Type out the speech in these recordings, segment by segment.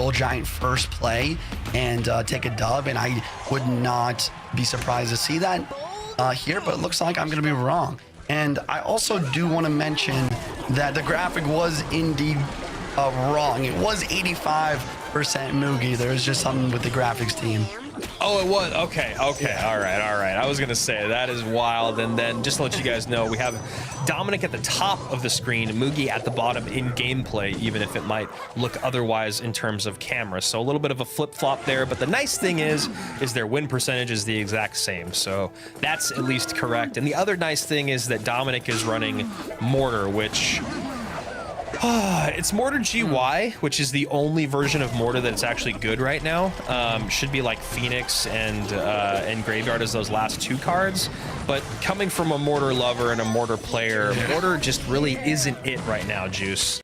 Roll Giant first play and take a dub, and I would not be surprised to see that here, but it looks like I'm going to be wrong. And I also do want to mention that the graphic was indeed wrong. It was 85% Mugi. There was just something with the graphics team. Oh, it was? Okay, all right. I was going to say, that is wild. And then just to let you guys know, we have Dominic at the top of the screen, Mugi at the bottom in gameplay, even if it might look otherwise in terms of camera. So a little bit of a flip-flop there, but the nice thing is their win percentage is the exact same. So that's at least correct. And the other nice thing is that Dominic is running Mortar, which... it's Mortar GY, which is the only version of Mortar that's actually good right now. Should be like Phoenix and Graveyard as those last two cards. But coming from a Mortar lover and a Mortar player, Mortar just really isn't it right now, Juice.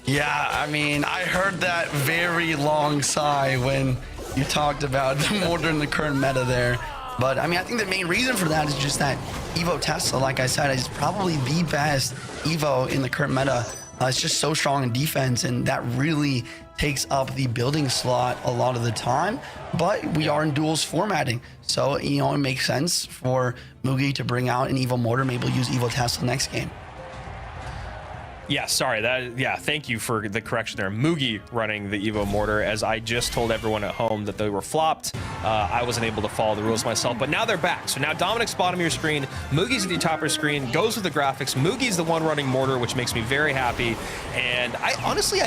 Yeah, I mean, I heard that very long sigh when you talked about the Mortar in the current meta there. But I mean, I think the main reason for that is just that Evo Tesla, like I said, is probably the best Evo in the current meta. It's just so strong in defense, and that really takes up the building slot a lot of the time. But we are in duels formatting, so you know it makes sense for Mugi to bring out an Evo Mortar. Maybe we'll use Evo Tesla next game. Yeah, sorry. Thank you for the correction there. Mugi running the Evo Mortar, as I just told everyone at home that they were flopped. I wasn't able to follow the rules myself, but now they're back. So now Dominic's bottom of your screen, Mugi's at the top of your screen, goes with the graphics. Mugi's the one running Mortar, which makes me very happy. And I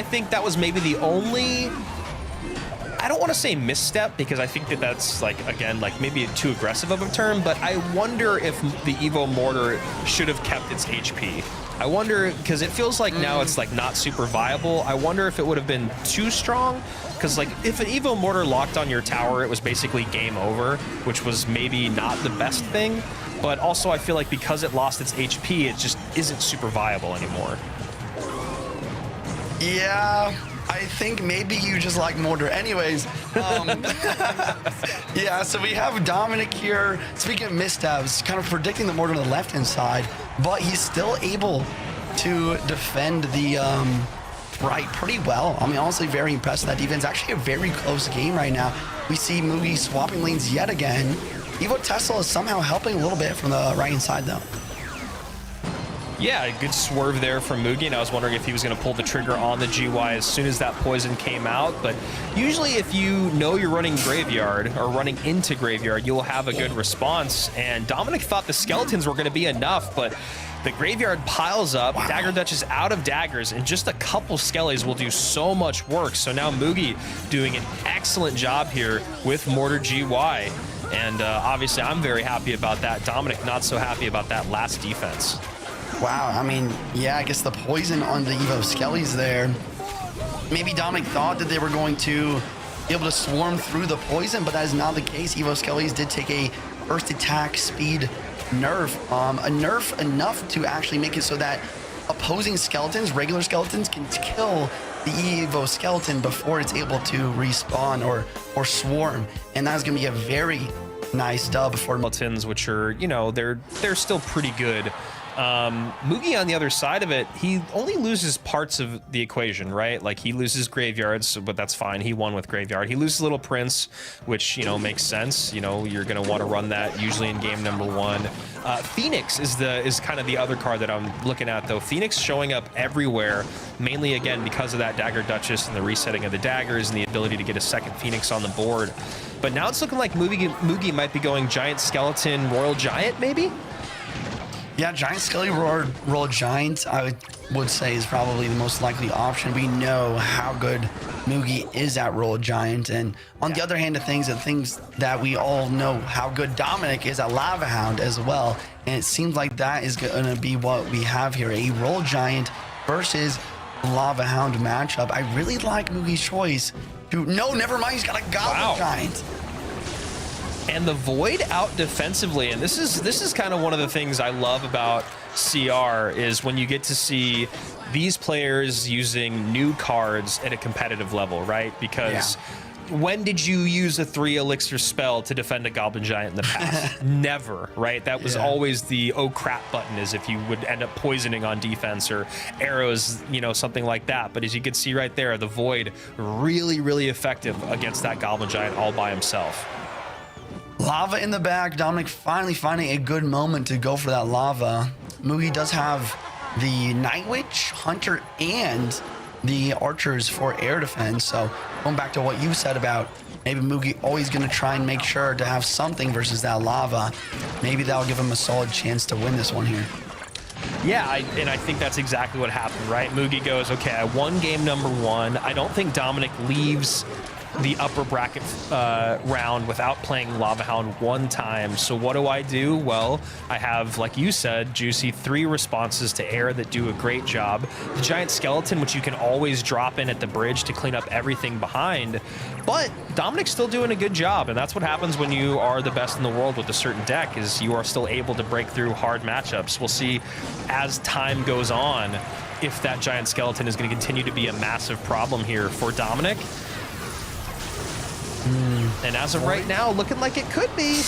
think that was maybe the only... I don't want to say misstep, because I think that that's like, again, like maybe too aggressive of a term, but I wonder if the Evo Mortar should have kept its HP. I wonder, because it feels like now it's like not super viable. I wonder if it would have been too strong, because like if an Evo Mortar locked on your tower, it was basically game over, which was maybe not the best thing. But also I feel like because it lost its HP, it just isn't super viable anymore. Yeah, I think maybe you just like Mortar. Anyways, yeah, so we have Dominic here, speaking of missteps, kind of predicting the Mortar on the left-hand side, but he's still able to defend the right pretty well. I mean, honestly, very impressed with that defense. Actually a very close game right now. We see Mugi swapping lanes yet again. Evo Tesla is somehow helping a little bit from the right-hand side, though. Yeah, a good swerve there from Mugi, and I was wondering if he was going to pull the trigger on the GY as soon as that poison came out. But usually if you know you're running Graveyard or running into Graveyard, you'll have a good response. And Dominic thought the skeletons were going to be enough, but the Graveyard piles up. Wow. Dagger Dutch is out of daggers, and just a couple skellies will do so much work. So now Mugi doing an excellent job here with Mortar GY. And obviously I'm very happy about that. Dominic not so happy about that last defense. Wow, I mean, yeah, I guess the poison on the Evo Skellies there. Maybe Dominic thought that they were going to be able to swarm through the poison, but that is not the case. Evo Skellies did take a first attack speed nerf, a nerf enough to actually make it so that opposing skeletons, regular skeletons, can kill the Evo skeleton before it's able to respawn or swarm. And that's going to be a very nice dub for skeletons, which are, you know, they're still pretty good. Mugi on the other side of it, he only loses parts of the equation, right? Like he loses Graveyards, but that's fine. He won with Graveyard. He loses Little Prince, which, you know, makes sense. You know, you're going to want to run that usually in game number one. Phoenix is kind of the other card that I'm looking at, though. Phoenix showing up everywhere, mainly again because of that Dagger Duchess and the resetting of the daggers and the ability to get a second Phoenix on the board. But now it's looking like Mugi might be going Giant Skeleton, Royal Giant, maybe? Yeah, Giant Skelly Royal Giant, I would say, is probably the most likely option. We know how good Mugi is at Royal Giant, and on the other hand of things, the things that we all know how good Dominic is at Lava Hound as well, and it seems like that is going to be what we have here, a Royal Giant versus Lava Hound matchup. I really like Mugi's choice to... No, never mind, he's got a Goblin Giant. And the Void out defensively, and this is kind of one of the things I love about CR, is when you get to see these players using new cards at a competitive level, right? Because when did you use a 3 elixir spell to defend a Goblin Giant in the past? Never, right? That was always the oh crap button, is if you would end up poisoning on defense or arrows, you know, something like that. But as you can see right there, the Void really, really effective against that Goblin Giant all by himself. Lava in the back. Dominic finally finding a good moment to go for that lava. Mugi does have the Night Witch, Hunter, and the archers for air defense. So going back to what you said about maybe Mugi always going to try and make sure to have something versus that lava. Maybe that'll give him a solid chance to win this one here. Yeah, and I think that's exactly what happened, right? Mugi goes, okay, I won game number 1. I don't think Dominic leaves the upper bracket round without playing Lava Hound one time. So what do? Well, I have, like you said, Juicy, 3 responses to air that do a great job. The Giant Skeleton, which you can always drop in at the bridge to clean up everything behind. But Dominic's still doing a good job, and that's what happens when you are the best in the world with a certain deck, is you are still able to break through hard matchups. We'll see as time goes on if that Giant Skeleton is going to continue to be a massive problem here for Dominic. And as of right now, looking like it could be.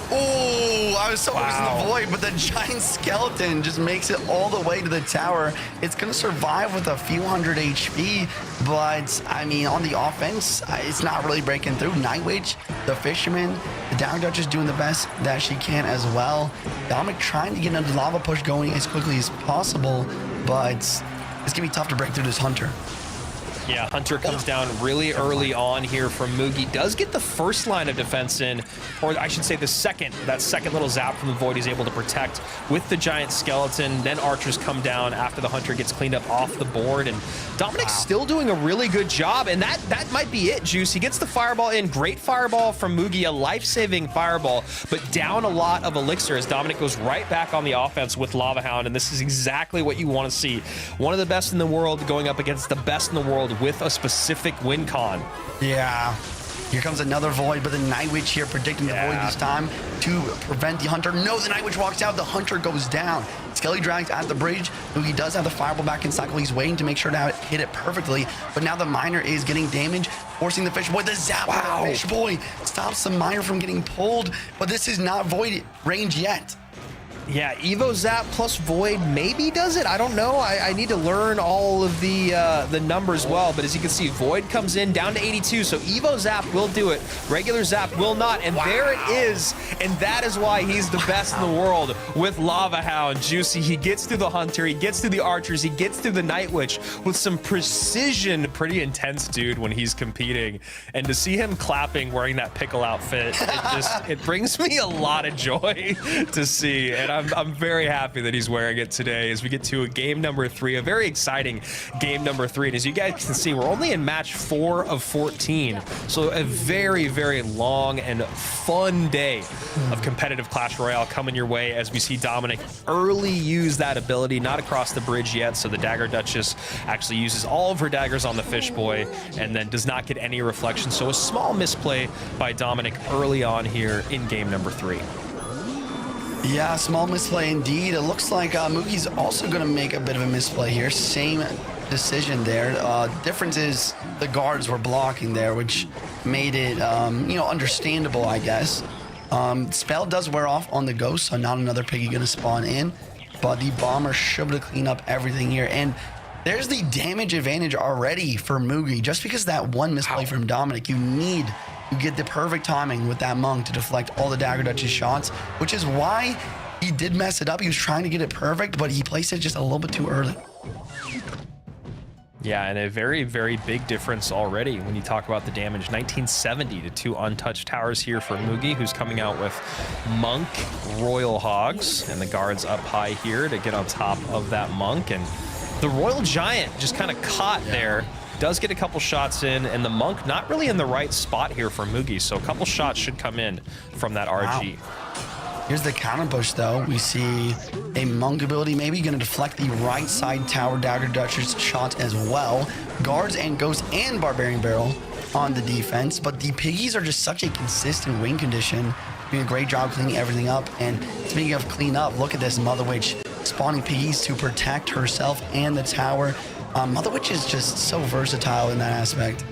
Oh, I was so close to the Void, but the Giant Skeleton just makes it all the way to the tower. It's going to survive with a few hundred HP, but I mean, on the offense, it's not really breaking through. Night Witch, the Fisherman, the Down Dutch is doing the best that she can as well. Dominic trying to get another lava push going as quickly as possible, but it's going to be tough to break through this Hunter. Yeah, Hunter comes down really early on here from Mugi. Does get the first line of defense in, or I should say the second. That second little zap from the Void he's able to protect with the Giant Skeleton. Then archers come down after the Hunter gets cleaned up off the board. And Dominic's still doing a really good job. And that might be it, Juice. He gets the Fireball in. Great Fireball from Mugi, a life-saving Fireball, but down a lot of Elixir as Dominic goes right back on the offense with Lava Hound. And this is exactly what you want to see. One of the best in the world going up against the best in the world with a specific win con. Yeah. Here comes another Void, but the Night Witch here predicting the Void this time to prevent the Hunter. No, the Night Witch walks out. The Hunter goes down. Skelly drags at the bridge. He does have the Fireball back in cycle. He's waiting to make sure to hit it perfectly. But now the Miner is getting damage, forcing the Fish Boy. The Zap of the Fish Boy stops the Miner from getting pulled. But this is not Void range yet. Yeah, Evo Zap plus Void maybe does it. I don't know. I need to learn all of the numbers well. But as you can see, Void comes in down to 82. So Evo Zap will do it. Regular Zap will not. And there it is. And that is why he's the best in the world with Lava Hound. Juicy. He gets through the Hunter. He gets through the Archers. He gets through the Night Witch with some precision. Pretty intense, dude, when he's competing. And to see him clapping wearing that pickle outfit, it brings me a lot of joy to see. And I'm very happy that he's wearing it today as we get to a game number 3, a very exciting game number 3. And as you guys can see, we're only in match 4 of 14. So a very, very long and fun day of competitive Clash Royale coming your way as we see Dominic early use that ability, not across the bridge yet. So the Dagger Duchess actually uses all of her daggers on the Fish Boy and then does not get any reflection. So a small misplay by Dominic early on here in game number 3. Yeah, small misplay indeed. It looks like Mugi's also going to make a bit of a misplay here. Same decision there. Difference is the guards were blocking there, which made it, understandable, I guess. Spell does wear off on the Ghost, so not another Piggy going to spawn in. But the Bomber should be able to clean up everything here. And there's the damage advantage already for Mugi. Just because that one misplay from Dominic, you get the perfect timing with that Monk to deflect all the Dagger Duchess shots, which is why he did mess it up. He was trying to get it perfect, but he placed it just a little bit too early. Yeah, and a very, very big difference already when you talk about the damage. 1970 to 2 untouched towers here for Mugi, who's coming out with Monk, Royal Hogs, and the guards up high here to get on top of that Monk. And the Royal Giant just kind of caught there. Does get a couple shots in, and the Monk not really in the right spot here for Mugi, so a couple shots should come in from that RG. Wow. Here's the counter push, though. We see a Monk ability maybe going to deflect the right side tower Dagger Duchess shots as well. Guards and Ghost and Barbarian Barrel on the defense, but the Piggies are just such a consistent win condition, doing a great job cleaning everything up. And speaking of clean up, look at this Mother Witch spawning Piggies to protect herself and the tower. Mother Witch is just so versatile in that aspect.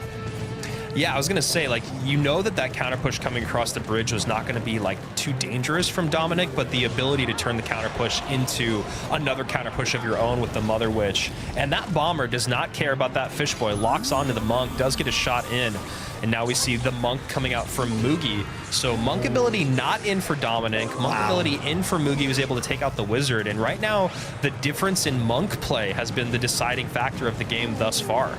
Yeah, I was gonna say, like, you know that counter push coming across the bridge was not gonna be like too dangerous from Dominic, but the ability to turn the counter push into another counter push of your own with the Mother Witch. And that bomber does not care about that fish boy, locks onto the Monk, does get a shot in. And now we see the Monk coming out from Mugi. So Monk ability not in for Dominic, Monk ability in for Mugi, was able to take out the Wizard. And right now, the difference in Monk play has been the deciding factor of the game thus far.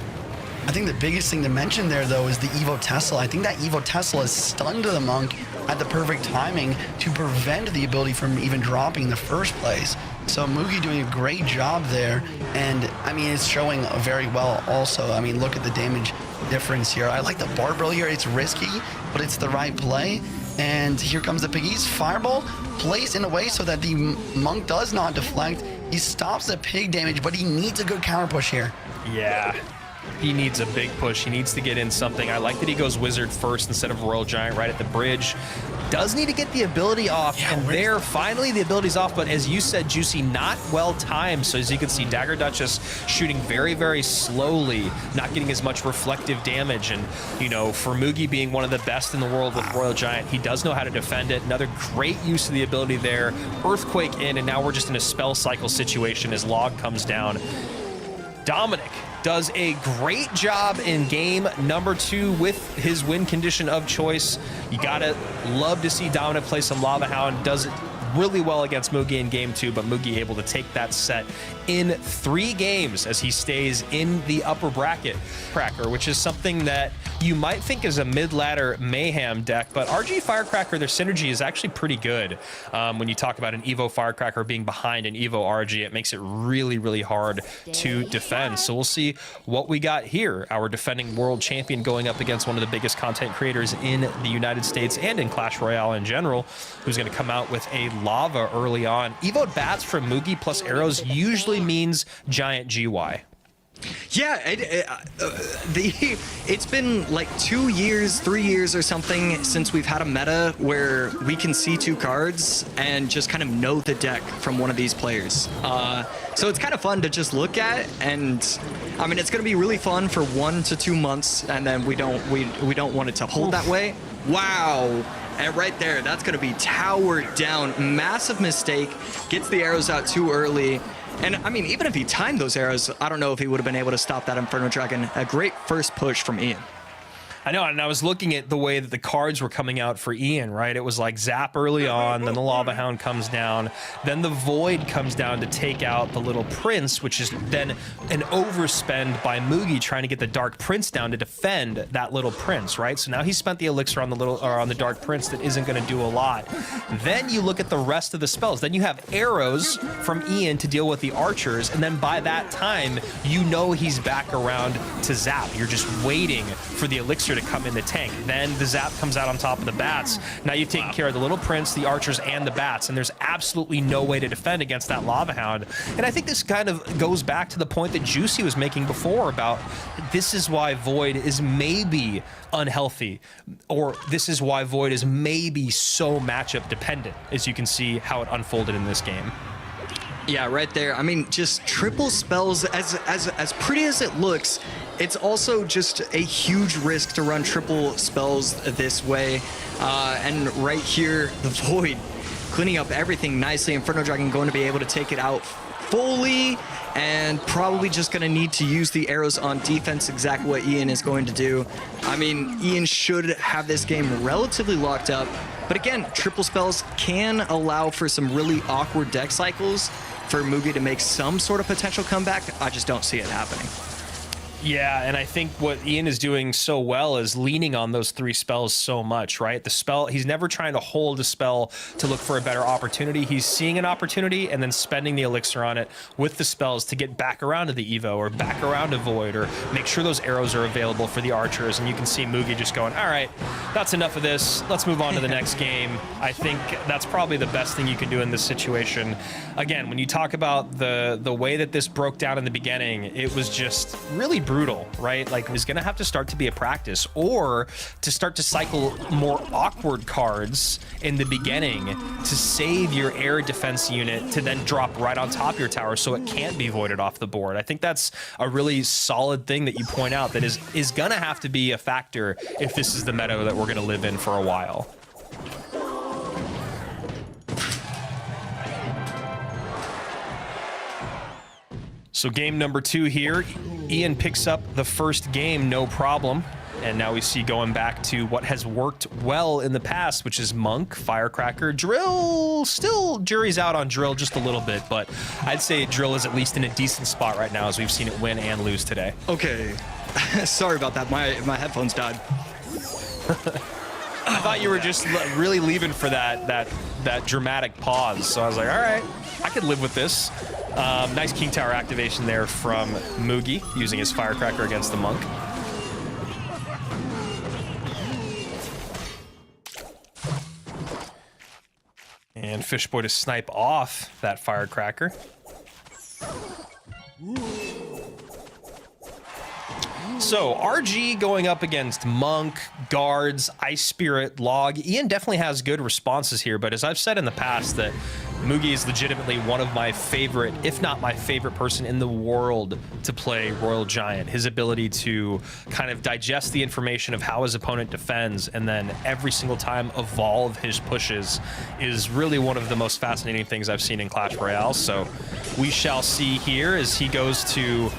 I think the biggest thing to mention there, though, is the Evo Tesla. I think that Evo Tesla is stunned to the Monk at the perfect timing to prevent the ability from even dropping in the first place. So Mugi doing a great job there, and I mean, it's showing very well also. I mean, look at the damage difference here. I like the barbell here. It's risky, but it's the right play. And here comes the Piggies. Fireball placed in a way so that the Monk does not deflect. He stops the pig damage, but he needs a good counter push here. Yeah. He needs a big push. He needs to get in something. I like that he goes Wizard first instead of Royal Giant right at the bridge. Does need to get the ability off, and there, finally, the ability's off, but as you said, Juicy, not well timed. So as you can see, Dagger Duchess shooting very, very slowly, not getting as much reflective damage. And, you know, for Mugi being one of the best in the world with Royal Giant, he does know how to defend it. Another great use of the ability there. Earthquake in, and now we're just in a spell cycle situation as Log comes down. Dominic does a great job in game number 2 with his win condition of choice. You gotta love to see Dominic play some Lava Hound. Does it really well against Mugi in game 2, but Mugi able to take that set in 3 games as he stays in the upper bracket cracker, which is something that you might think is a mid-ladder Mayhem deck, but RG Firecracker, their synergy is actually pretty good. When you talk about an Evo Firecracker being behind an Evo RG, it makes it really, really hard to defend. So we'll see what we got here. Our defending world champion going up against one of the biggest content creators in the United States and in Clash Royale in general, who's going to come out with a Lava early on. Evo Bats from Mugi plus arrows usually means giant GY. Yeah, it's been like 2 years, 3 years or something since we've had a meta where we can see 2 cards and just kind of know the deck from one of these players. So it's kind of fun to just look at, and I mean, it's going to be really fun for 1 to 2 months, and then we don't want it to hold that way. Wow. And right there, that's going to be towered down. Massive mistake. Gets the arrows out too early. And I mean, even if he timed those arrows, I don't know if he would have been able to stop that Inferno Dragon. A great first push from Ian. I know, and I was looking at the way that the cards were coming out for Ian, right? It was like Zap early on, then the Lava Hound comes down, then the Void comes down to take out the Little Prince, which is then an overspend by Mugi trying to get the Dark Prince down to defend that Little Prince, right? So now he spent the Elixir on the Dark Prince that isn't going to do a lot. Then you look at the rest of the spells. Then you have arrows from Ian to deal with the archers, and then by that time, you know he's back around to Zap. You're just waiting for the Elixir to come in the tank. Then the Zap comes out on top of the bats. Now you've taken care of the Little Prince, the archers, and the bats, and there's absolutely no way to defend against that Lava Hound. And I think this kind of goes back to the point that Juicy was making before about this is why Void is maybe unhealthy, or this is why Void is maybe so matchup dependent, as you can see how it unfolded in this game. Yeah, right there. I mean, just triple spells, as pretty as it looks, it's also just a huge risk to run triple spells this way. And right here, the Void cleaning up everything nicely. Inferno Dragon going to be able to take it out fully, and probably just going to need to use the arrows on defense, exactly what Ian is going to do. I mean, Ian should have this game relatively locked up. But again, triple spells can allow for some really awkward deck cycles for Mugi to make some sort of potential comeback. I just don't see it happening. Yeah, and I think what Ian is doing so well is leaning on those 3 spells so much, right? The spell, he's never trying to hold a spell to look for a better opportunity. He's seeing an opportunity and then spending the elixir on it with the spells to get back around to the Evo or back around to Void, or make sure those arrows are available for the archers. And you can see Mugi just going, all right, that's enough of this. Let's move on to the next game. I think that's probably the best thing you can do in this situation. Again, when you talk about the way that this broke down in the beginning, it was just really brutal brutal, right? Like, is going to have to start to be a practice, or to start to cycle more awkward cards in the beginning to save your air defense unit to then drop right on top of your tower so it can't be voided off the board. I think that's a really solid thing that you point out that is going to have to be a factor if this is the meta that we're going to live in for a while. So game number 2 here, Ian picks up the first game, no problem. And now we see going back to what has worked well in the past, which is Monk, Firecracker, Drill. Still jury's out on Drill just a little bit, but I'd say Drill is at least in a decent spot right now as we've seen it win and lose today. Okay, sorry about that. My headphones died. I thought you were just really leaving for that dramatic pause. So I was like, all right, I could live with this. Nice King Tower activation there from Mugi, using his Firecracker against the Monk. And Fishboy to snipe off that Firecracker. So RG going up against Monk, Guards, Ice Spirit, Log. Ian definitely has good responses here, but as I've said in the past, that Mugi is legitimately one of my favorite, if not my favorite person in the world to play Royal Giant. His ability to kind of digest the information of how his opponent defends and then every single time evolve his pushes is really one of the most fascinating things I've seen in Clash Royale. So we shall see here as he goes to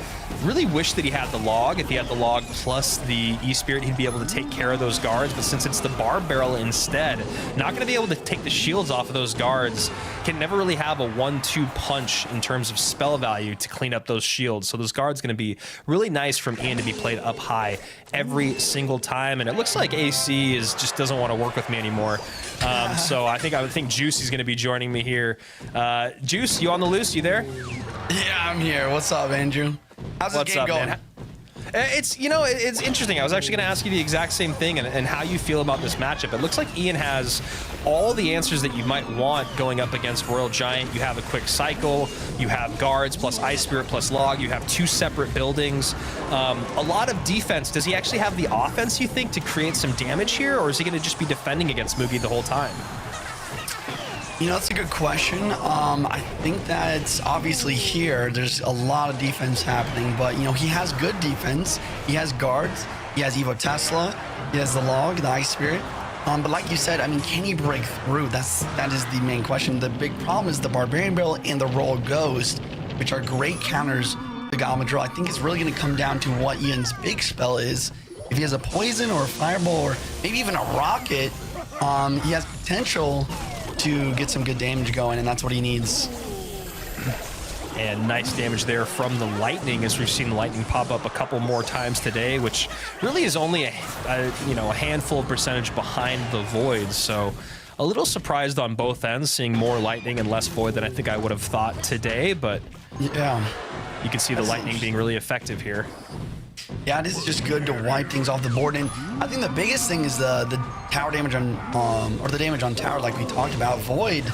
really wish that he had the Log. If he had the Log plus the E-Spirit, he'd be able to take care of those guards. But since it's the Barb Barrel instead, not going to be able to take the shields off of those guards. Can never really have a 1-2 punch in terms of spell value to clean up those shields. So those guards going to be really nice from Ian to be played up high every single time. And it looks like AC just doesn't want to work with me anymore. So I would think Juicy's going to be joining me here. Juice, you on the loose? You there? Yeah, I'm here. What's up, Andrew? How's this game going? Man? It's interesting. I was actually going to ask you the exact same thing and how you feel about this matchup. It looks like Ian has all the answers that you might want going up against Royal Giant. You have a quick cycle, you have guards plus Ice Spirit plus Log, you have 2 separate buildings, a lot of defense. Does he actually have the offense, you think, to create some damage here, or is he going to just be defending against Mugi the whole time? You know, that's a good question. I think that it's obviously here, there's a lot of defense happening, but, you know, he has good defense. He has guards. He has Evo Tesla. He has the Log, the Ice Spirit. But like you said, I mean, can he break through? That is the main question. The big problem is the Barbarian Barrel and the Royal Ghost, which are great counters to Goblin Drill. I think it's really going to come down to what Ian's big spell is. If he has a Poison or a Fireball or maybe even a Rocket, he has potential to get some good damage going, and that's what he needs. And nice damage there from the Lightning, as we've seen the Lightning pop up a couple more times today, which really is only a handful of percentage behind the Void. So a little surprised on both ends, seeing more Lightning and less Void than I think I would have thought today, but yeah, you can see the Lightning being really effective here. Yeah, it is just good to wipe things off the board, and I think the biggest thing is the tower damage on, or the damage on tower, like we talked about. Void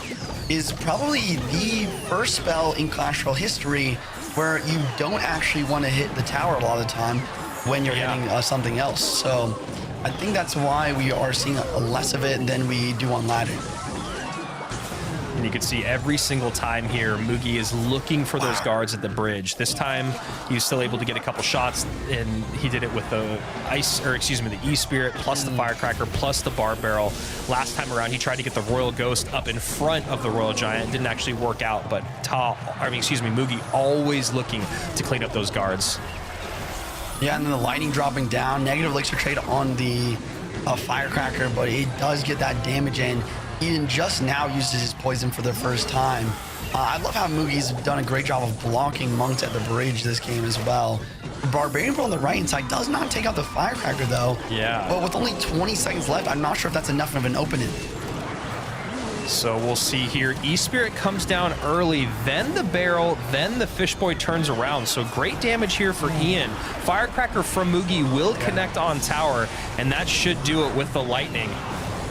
is probably the first spell in Clash Royale history where you don't actually want to hit the tower a lot of the time when you're hitting something else. So I think that's why we are seeing less of it than we do on ladder. And you can see every single time here, Mugi is looking for those guards at the bridge. This time, he was still able to get a couple shots, and he did it with the the E-Spirit, plus the Firecracker, plus the Barb Barrel. Last time around, he tried to get the Royal Ghost up in front of the Royal Giant. Didn't actually work out, but Mugi always looking to clean up those guards. Yeah, and then the Lightning dropping down, negative elixir trade on the Firecracker, but it does get that damage in. Ian just now uses his poison for the first time. I love how Mugi's done a great job of blocking Monks at the bridge this game as well. The Barbarian on the right side does not take out the Firecracker though. Yeah. But with only 20 seconds left, I'm not sure if that's enough of an opening. So we'll see here. E-Spirit comes down early, then the Barrel, then the Fishboy turns around. So great damage here for Ian. Firecracker from Mugi will connect on tower, and that should do it with the Lightning.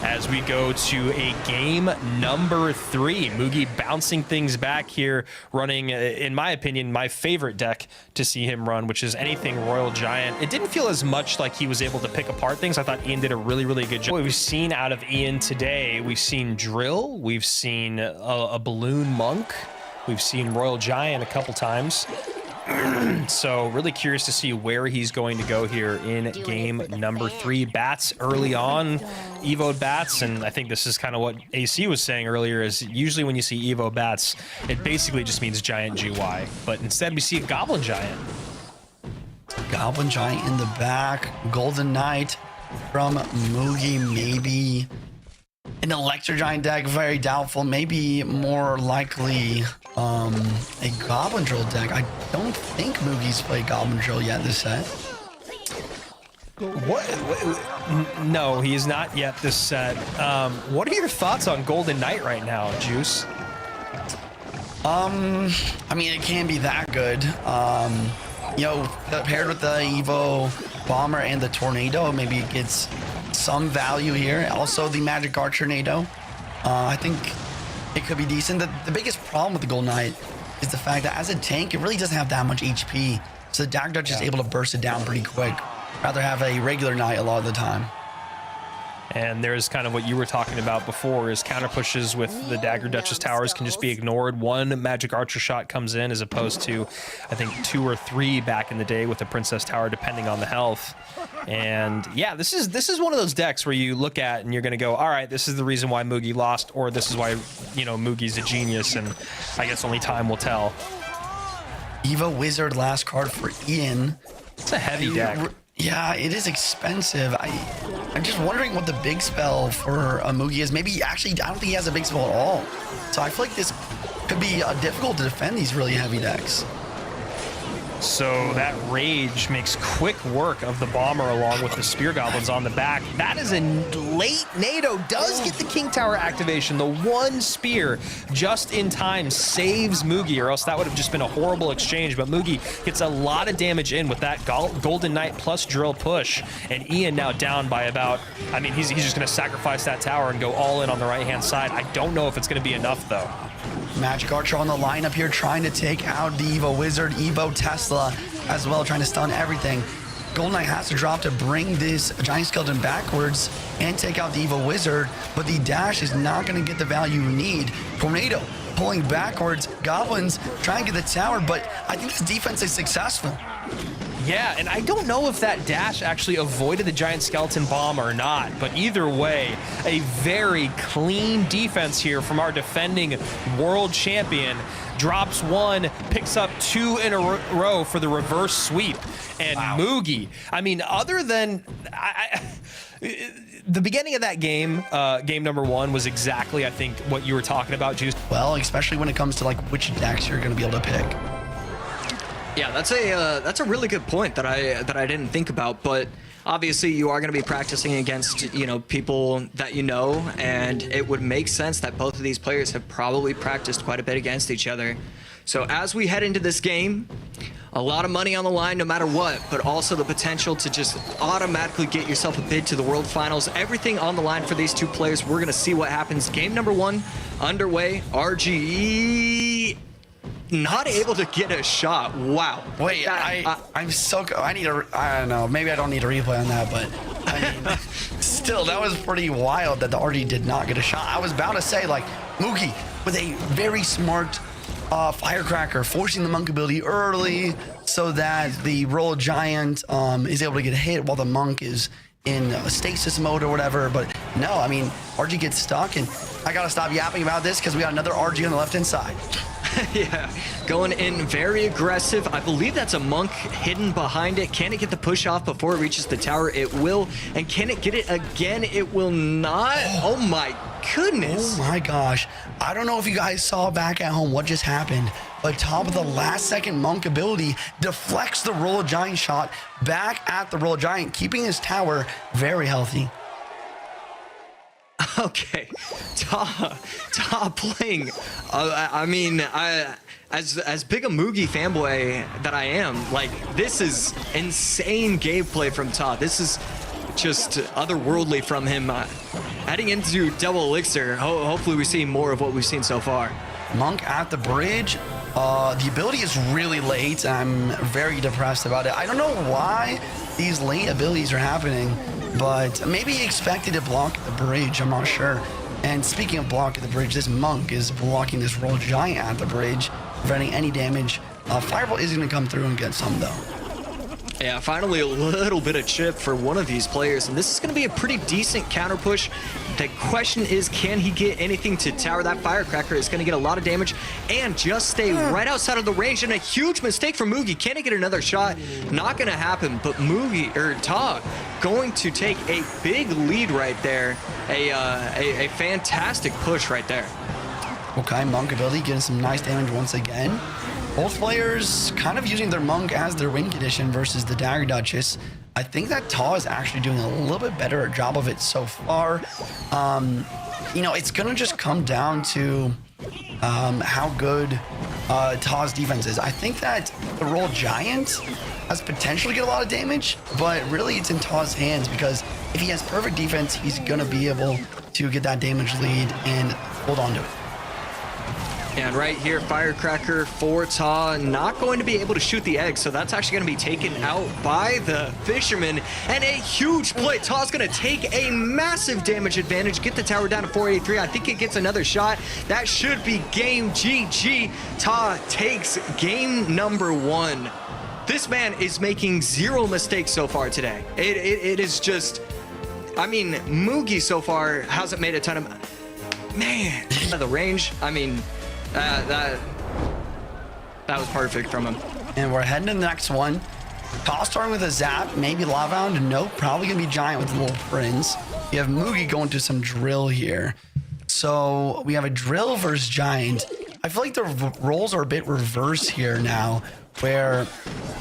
as we go to a game number 3. Mugi bouncing things back here, running, in my opinion, my favorite deck to see him run, which is anything Royal Giant. It didn't feel as much like he was able to pick apart things. I thought Ian did a really, really good job. What we've seen out of Ian today, we've seen Drill, we've seen a Balloon Monk, we've seen Royal Giant a couple times. So really curious to see where he's going to go here in game number 3. Bats early on, Evo Bats, and I think this is kind of what AC was saying earlier, is usually when you see Evo Bats, it basically just means Giant GY, but instead we see a Goblin Giant. Goblin Giant in the back, Golden Knight from Mugi, maybe an Electro Giant deck, very doubtful, maybe more likely a Goblin Drill deck. I don't think Mugi's played Goblin Drill yet this set. What? No, he is not yet this set. What are your thoughts on Golden Knight right now, Juice? I mean, it can be that good. You know, paired with the Evo Bomber and the Tornado, maybe it gets some value here. Also, the Magic Archer Tornado. I think it could be decent. The biggest problem with the Golden Knight is the fact that as a tank, it really doesn't have that much HP. So the Dagger Dutch is able to burst it down pretty quick. Rather have a regular Knight a lot of the time. And there's kind of what you were talking about before, is counter pushes with the Dagger Duchess towers can just be ignored. One Magic Archer shot comes in as opposed to, I think, 2 or 3 back in the day with the Princess Tower, depending on the health. And yeah, this is one of those decks where you look at and you're going to go, all right, this is the reason why Mugi lost, or this is why, you know, Mugi's a genius, and I guess only time will tell. Evo Wizard, last card for Ian. It's a heavy deck. Yeah, it is expensive. I'm just wondering what the big spell for Mugi is. Maybe, actually, I don't think he has a big spell at all. So I feel like this could be difficult to defend these really heavy decks. So that Rage makes quick work of the Bomber along with the Spear Goblins on the back. That is a late NATO, does get the King Tower activation. The one Spear just in time saves Mugi, or else that would have just been a horrible exchange. But Mugi gets a lot of damage in with that Golden Knight plus Drill push. And Ian now down by about, I mean, he's just going to sacrifice that tower and go all in on the right-hand side. I don't know if it's going to be enough, though. Magic Archer on the lineup here, trying to take out the Evo Wizard, Evo Tesla as well, trying to stun everything. Golden Knight has to drop to bring this Giant Skeleton backwards and take out the Evo Wizard, but the dash is not going to get the value you need. Tornado pulling backwards, Goblins trying to get the tower, but I think this defense is successful. Yeah, and I don't know if that dash actually avoided the Giant Skeleton Bomb or not, but either way, a very clean defense here from our defending world champion. Drops 1, picks up 2 in a row for the reverse sweep. And wow. Mugi, I mean, other than... the beginning of that game, game number 1, was exactly, I think, what you were talking about, Juice. Well, especially when it comes to like which decks you're going to be able to pick. Yeah, that's a really good point that I didn't think about, but obviously you are going to be practicing against, you know, people that you know, and it would make sense that both of these players have probably practiced quite a bit against each other. So as we head into this game, a lot of money on the line no matter what, but also the potential to just automatically get yourself a bid to the World Finals. Everything on the line for these two players. We're going to see what happens. Game number 1 underway. RGE not able to get a shot. Wow. Wait, I'm so... I don't know. Maybe I don't need a replay on that, but I mean, still, that was pretty wild that the RG did not get a shot. I was about to say, like, Mugi with a very smart Firecracker, forcing the Monk ability early so that the Royal Giant is able to get hit while the Monk is in stasis mode or whatever. But no, I mean, RG gets stuck, and I gotta stop yapping about this because we got another RG on the left-hand side. Yeah, going in very aggressive. I believe that's a Monk hidden behind it. Can it get the push off before it reaches the tower? It will. And can it get it again? It will not. Oh my goodness. Oh my gosh. I don't know if you guys saw back at home what just happened, but top of the last second Monk ability deflects the Royal Giant shot back at the Royal Giant, keeping his tower very healthy. Okay, top playing. I mean, as big a Mugi fanboy that I am, like, this is insane gameplay from top. This is just otherworldly from him. Heading into double elixir, hopefully we see more of what we've seen so far. Monk at the bridge. The ability is really late. I'm very depressed about it. I don't know why these late abilities are happening, but maybe he expected to block the bridge. I'm not sure. And speaking of blocking the bridge, this Monk is blocking this Roll Giant at the bridge, preventing any damage. Fireball is going to come through and get some, though. Yeah, finally a little bit of chip for one of these players, and this is going to be a pretty decent counter push. The question is, can he get anything to tower? That Firecracker is going to get a lot of damage and just stay right outside of the range, and a huge mistake from Mugi. Can he get another shot? Not going to happen, but Ta going to take a big lead right there. A fantastic push right there. Okay, Monk ability getting some nice damage once again. Both players kind of using their Monk as their win condition versus the Dagger Duchess. I think that Ta is actually doing a little bit better job of it so far. You know, it's going to just come down to how good Ta's defense is. I think that the Roll Giant has potential to get a lot of damage, but really it's in Ta's hands, because if he has perfect defense, he's going to be able to get that damage lead and hold on to it. And right here, Firecracker for Ta, not going to be able to shoot the egg, so that's actually going to be taken out by the Fisherman. And a huge play. Ta's going to take a massive damage advantage, get the tower down to 483. I think it gets another shot. That should be game GG. Ta takes game number 1. This man is making zero mistakes so far today. It is just, I mean, Mugi so far hasn't made a ton of, man, the range, I mean, that was perfect from him. And we're heading to the next one. Ta starting with a Zap, maybe Lavahound. Nope, probably gonna be Giant with the Little Prince. You have Mugi going to some Drill here. So we have a Drill versus Giant. I feel like the roles are a bit reverse here now, where,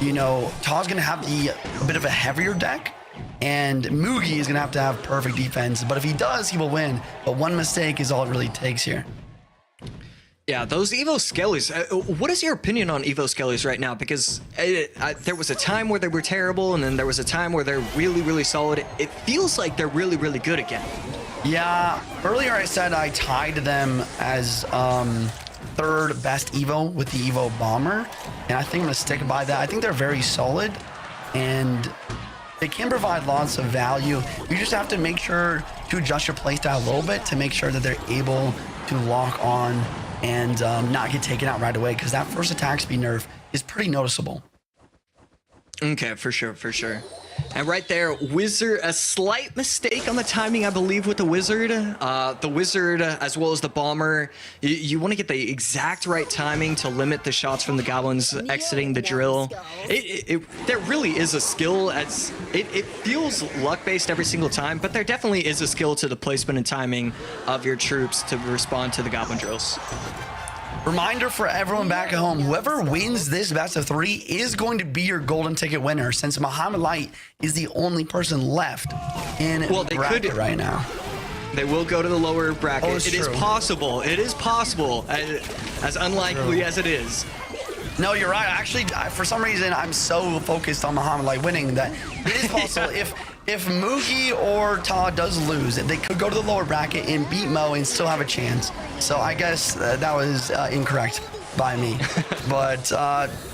you know, Ta's gonna have a bit of a heavier deck, and Mugi is gonna have perfect defense. But if he does, he will win. But one mistake is all it really takes here. Yeah, those Evo Skellies. What is your opinion on Evo Skellies right now? Because there was a time where they were terrible, and then there was a time where they're really, really solid. It feels like they're really, really good again. Yeah, earlier I said I tied them as third best Evo with the Evo Bomber, and I think I'm gonna stick by that. I think they're very solid, and they can provide lots of value. You just have to make sure to adjust your playstyle a little bit to make sure that they're able to lock on and not get taken out right away, because that first attack speed nerf is pretty noticeable. Okay, for sure, for sure. And right there, Wizard, a slight mistake on the timing, I believe, with the Wizard. The Wizard, as well as the Bomber, you want to get the exact right timing to limit the shots from the Goblins exiting the Drill. There really is a skill. It feels luck-based every single time, but there definitely is a skill to the placement and timing of your troops to respond to the Goblin Drills. Reminder for everyone back at home, whoever wins this best of 3 is going to be your golden ticket winner, since Muhammad Light is the only person left in the bracket right now. They will go to the lower bracket. Oh, it is possible. It is possible, as unlikely as it is. No, you're right. Actually, for some reason, I'm so focused on Muhammad Light winning that it is possible. If Mugi or Ta does lose, they could go to the lower bracket and beat Mo and still have a chance. So I guess that was incorrect by me. But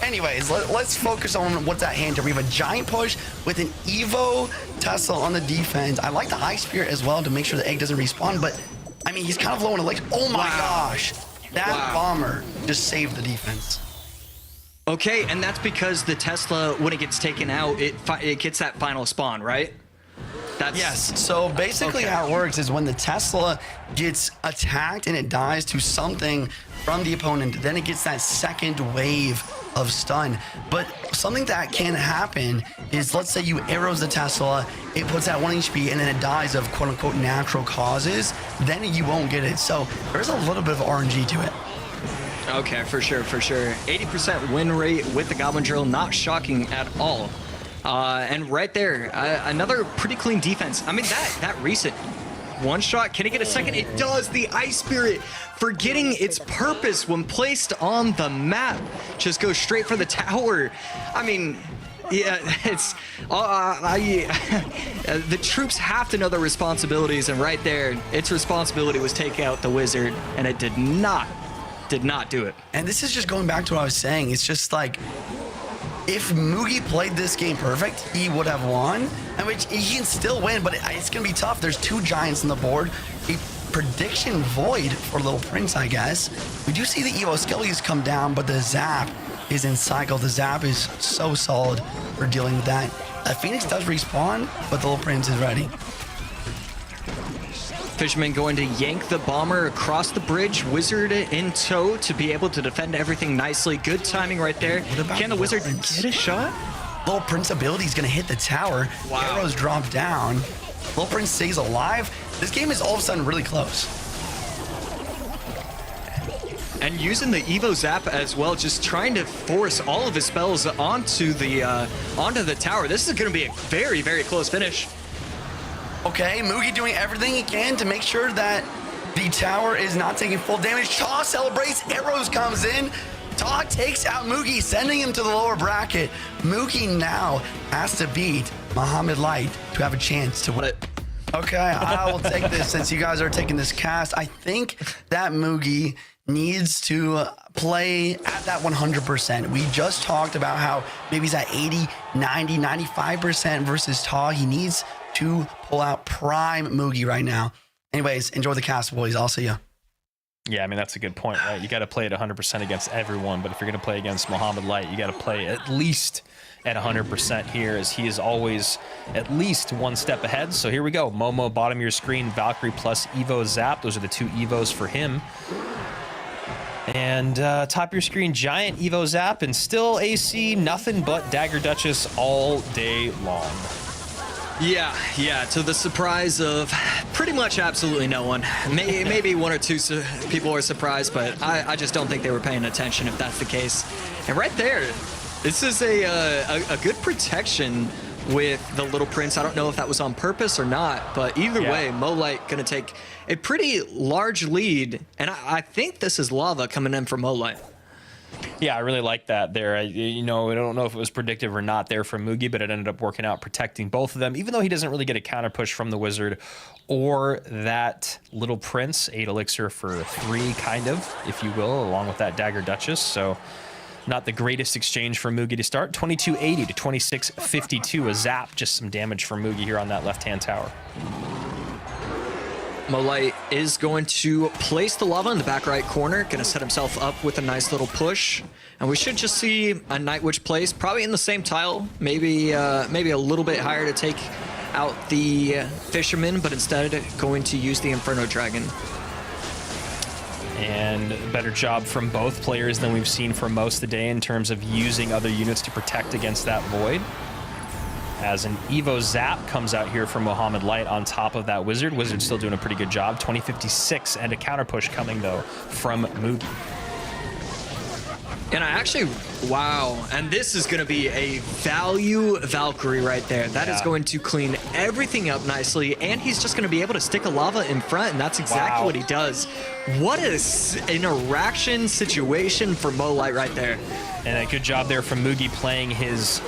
anyways, let's focus on what's at hand here. We have a Giant push with an Evo Tesla on the defense. I like the High Spirit as well to make sure the egg doesn't respawn, but I mean, he's kind of low on elixir. Oh my gosh. That Bomber just saved the defense. Okay, and that's because the Tesla, when it gets taken out, it gets that final spawn, right? Yes, so basically how it works is when the Tesla gets attacked and it dies to something from the opponent, then it gets that second wave of stun. But something that can happen is, let's say you arrows the Tesla, it puts at 1 HP and then it dies of quote unquote natural causes, then you won't get it. So there's a little bit of RNG to it. Okay, for sure, for sure. 80% win rate with the Goblin Drill, not shocking at all. And right there, another pretty clean defense. I mean, that recent one shot, can it get a second? It does. The Ice Spirit, forgetting its purpose when placed on the map, just goes straight for the tower. I mean, Yeah, it's the troops have to know their responsibilities, and right there, its responsibility was take out the wizard, and it did not do it. And this is just going back to what I was saying. It's just like, if Mugi played this game perfect, he would have won. And which he can still win, but it's gonna be tough. There's 2 giants on the board. A prediction void for Little Prince, I guess. We do see the Evo Skellies come down, but the Zap is in cycle. The Zap is so solid for dealing with that. Phoenix does respawn, but the Little Prince is ready. Fisherman going to yank the bomber across the bridge. Wizard in tow to be able to defend everything nicely. Good timing right there. Can the Wizard get a shot? Little Prince ability is going to hit the tower. Wow. Arrows drop down. Little Prince stays alive. This game is all of a sudden really close. And using the Evo Zap as well, just trying to force all of his spells onto the tower. This is going to be a very, very close finish. Okay, Mugi doing everything he can to make sure that the tower is not taking full damage. Taw celebrates, Arrows comes in. Taw takes out Mugi, sending him to the lower bracket. Mugi now has to beat Muhammad Light to have a chance to win it. Okay, I will take this since you guys are taking this cast. I think that Mugi needs to play at that 100%. We just talked about how maybe he's at 80, 90, 95% versus Taw. He needs to pull out prime Mugi right now. Anyways, enjoy the cast, boys. I'll see you. Yeah, I mean, that's a good point, right? You got to play at 100% against everyone, but if you're going to play against Muhammad Light, you got to play at least at 100% here, as he is always at least one step ahead. So here we go. Momo, bottom of your screen, Valkyrie plus Evo Zap. Those are the 2 Evos for him. And top of your screen, Giant Evo Zap, and still AC, nothing but Dagger Duchess all day long. Yeah, to the surprise of pretty much absolutely no one. Maybe 1 or 2 people were surprised, but I just don't think they were paying attention if that's the case. And right there, this is a good protection with the Little Prince. I don't know if that was on purpose or not, but either way, Molite gonna take a pretty large lead, and I think this is lava coming in from Molite. Yeah, I really like that there. I don't know if it was predictive or not there from Mugi, but it ended up working out, protecting both of them, even though he doesn't really get a counter push from the Wizard or that Little Prince. 8 elixir for 3, kind of, if you will, along with that Dagger Duchess. So not the greatest exchange for Mugi to start. 2280 to 2652. A zap, just some damage from Mugi here on that left-hand tower. Molite is going to place the lava in the back right corner, going to set himself up with a nice little push. And we should just see a Night Witch place, probably in the same tile, maybe a little bit higher to take out the Fisherman, but instead going to use the Inferno Dragon. And a better job from both players than we've seen for most of the day in terms of using other units to protect against that Void. As an Evo Zap comes out here from Muhammad Light on top of that Wizard. Wizard's still doing a pretty good job. 2056 and a counter push coming, though, from Mugi. And I actually, wow. And this is going to be a value Valkyrie right there. That is going to clean everything up nicely. And he's just going to be able to stick a lava in front. And that's exactly what he does. What an interaction situation for Molite right there. And a good job there from Mugi playing his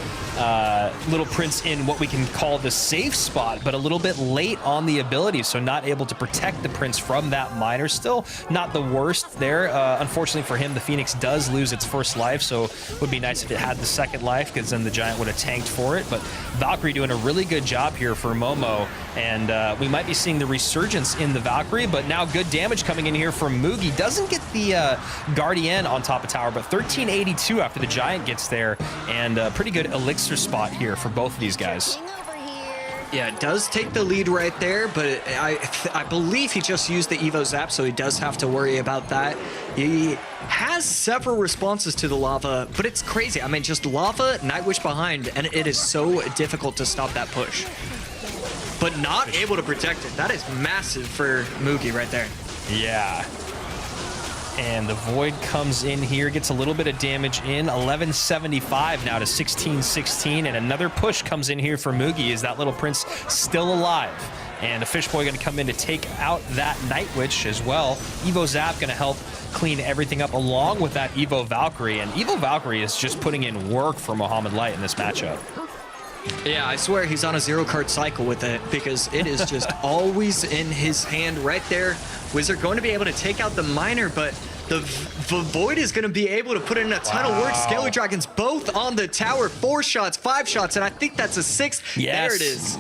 Little Prince in what we can call the safe spot, but a little bit late on the ability, so not able to protect the Prince from that miner. Still not the worst there. Unfortunately for him, the Phoenix does lose its first life, so it would be nice if it had the second life, because then the Giant would have tanked for it. But Valkyrie doing a really good job here for Momo, and we might be seeing the resurgence in the Valkyrie, but now good damage coming in here from Mugi. Doesn't get the Guardian on top of tower, but 1382 after the Giant gets there, and a pretty good elixir spot here for both of these guys. Yeah, it does take the lead right there, but I believe he just used the Evo Zap, so he does have to worry about that. He has several responses to the lava, but it's crazy. I mean, just lava, Night Witch behind, and it is so difficult to stop that push. But not able to protect it. That is massive for Mugi right there. Yeah. And the Void comes in here, gets a little bit of damage in. 1175 now to 1616. And another push comes in here for Mugi. Is that Little Prince still alive? And a Fish Boy going to come in to take out that Night Witch as well. Evo Zap going to help clean everything up along with that Evo Valkyrie. And Evo Valkyrie is just putting in work for Muhammad Light in this matchup. Yeah, I swear he's on a 0-card cycle with it because it is just always in his hand right there. Wizard going to be able to take out the Miner, but the Void is going to be able to put in a ton of work. Scalar Dragons both on the tower. 4 shots, 5 shots, and I think that's a 6th. Yes. There it is.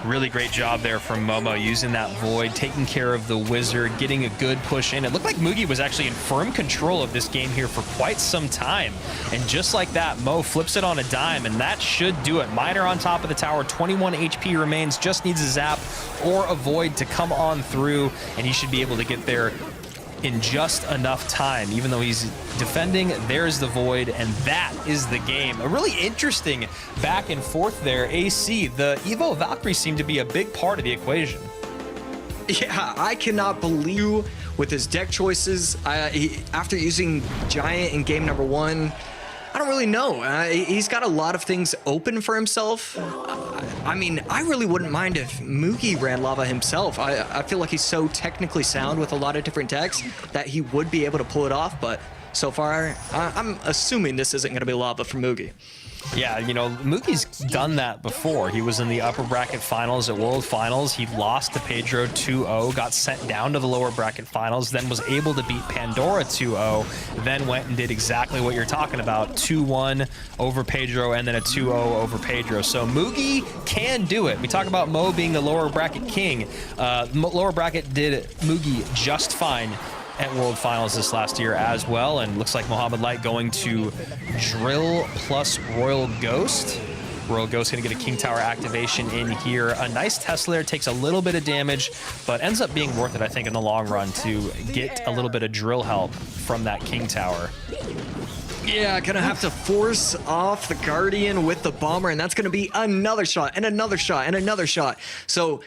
Really great job there from Momo, using that Void, taking care of the Wizard, getting a good push in. It looked like Mugi was actually in firm control of this game here for quite some time. And just like that, Mo flips it on a dime, and that should do it. Miner on top of the tower, 21 HP remains, just needs a Zap or a Void to come on through, and he should be able to get there in just enough time. Even though he's defending, there's the Void, and that is the game. A really interesting back and forth there. AC, the Evo Valkyrie seemed to be a big part of the equation. Yeah, I cannot believe with his deck choices. After using Giant in game number 1, I don't really know. He's got a lot of things open for himself. I mean, I really wouldn't mind if Mugi ran Lava himself. I feel like he's so technically sound with a lot of different decks that he would be able to pull it off, but so far, I'm assuming this isn't going to be Lava for Mugi. Yeah, you know, Mugi's done that before. He was in the upper bracket finals at World Finals. He lost to Pedro 2-0, got sent down to the lower bracket finals, then was able to beat Pandora 2-0, then went and did exactly what you're talking about, 2-1 over Pedro and then a 2-0 over Pedro. So Mugi can do it. We talk about Mo being the lower bracket king. Lower bracket did Mugi just fine at World Finals this last year as well, and looks like Muhammad Light going to Drill plus Royal Ghost. Royal Ghost gonna get a King Tower activation in here. A nice Tesla there, takes a little bit of damage, but ends up being worth it, I think, in the long run to get a little bit of drill help from that King Tower. Yeah, gonna have to force off the Guardian with the Bomber, and that's gonna be another shot, and another shot, and another shot. So,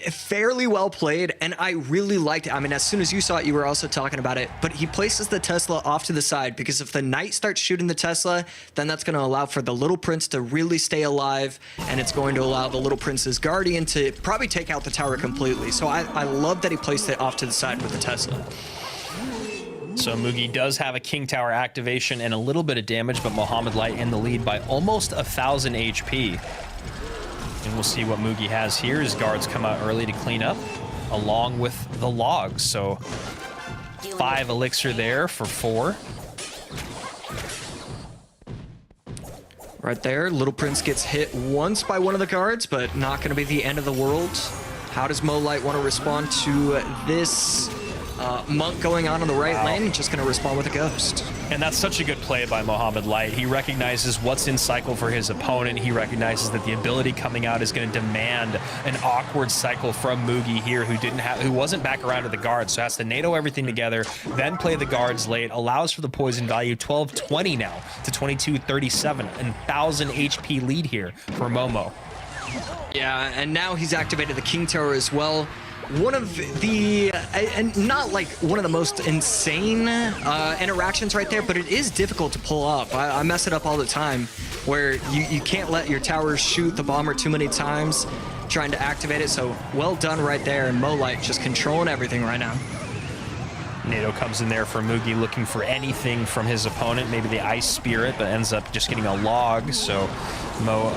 fairly well played, and I really liked it. I mean, as soon as you saw it, you were also talking about it, but he places the Tesla off to the side, because if the Knight starts shooting the Tesla, then that's gonna allow for the Little Prince to really stay alive, and it's going to allow the Little Prince's Guardian to probably take out the tower completely. So I love that he placed it off to the side with the Tesla. So Mugi does have a King Tower activation and a little bit of damage, but Muhammad Light in the lead by almost 1,000 HP. And we'll see what Mugi has here. His guards come out early to clean up, along with the logs. So 5 elixir there for 4. Right there, Little Prince gets hit once by one of the guards, but not going to be the end of the world. How does Mo Light want to respond to this Monk going on the right lane? Just going to respond with a Ghost. And that's such a good play by Muhammad Light. He recognizes what's in cycle for his opponent. He recognizes that the ability coming out is going to demand an awkward cycle from Mugi here, who wasn't back around to the guards, so has to NATO everything together, then play the guards late, allows for the poison value. 12-20 now to 22-37, and 1,000 HP lead here for Momo. Yeah, and now he's activated the King Tower as well. One of the, and not like one of the most insane interactions right there, but it is difficult to pull off. I mess it up all the time, where you can't let your tower shoot the Bomber too many times trying to activate it. So well done right there, and Mo Light just controlling everything right now. NATO comes in there for Mugi, looking for anything from his opponent, maybe the Ice Spirit, but ends up just getting a log. So Mo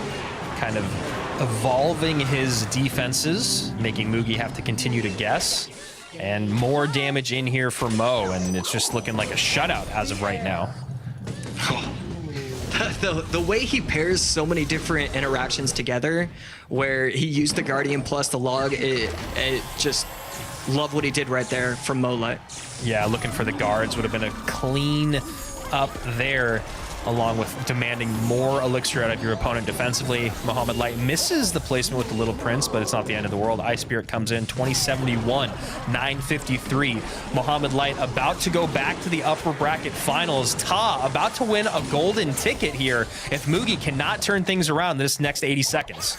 kind of evolving his defenses, making Mugi have to continue to guess. And more damage in here for Mo, and it's just looking like a shutout as of right now. The way he pairs so many different interactions together, where he used the Guardian plus the log, it just love what he did right there from Mo Light. Yeah, looking for the guards would have been a clean up there, along with demanding more elixir out of your opponent defensively. Muhammad Light misses the placement with the Little Prince, but it's not the end of the world. Ice Spirit comes in, 2071, 953. Muhammad Light about to go back to the upper bracket finals. Ta about to win a golden ticket here if Mugi cannot turn things around this next 80 seconds.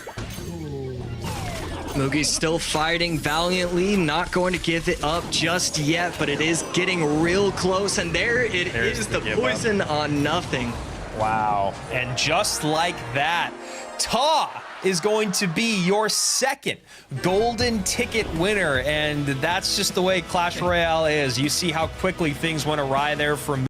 Mugi's still fighting valiantly, not going to give it up just yet, but it is getting real close, and there's the poison on nothing. Wow, and just like that, Ta is going to be your second golden ticket winner. And that's just the way Clash Royale is. You see how quickly things went awry there from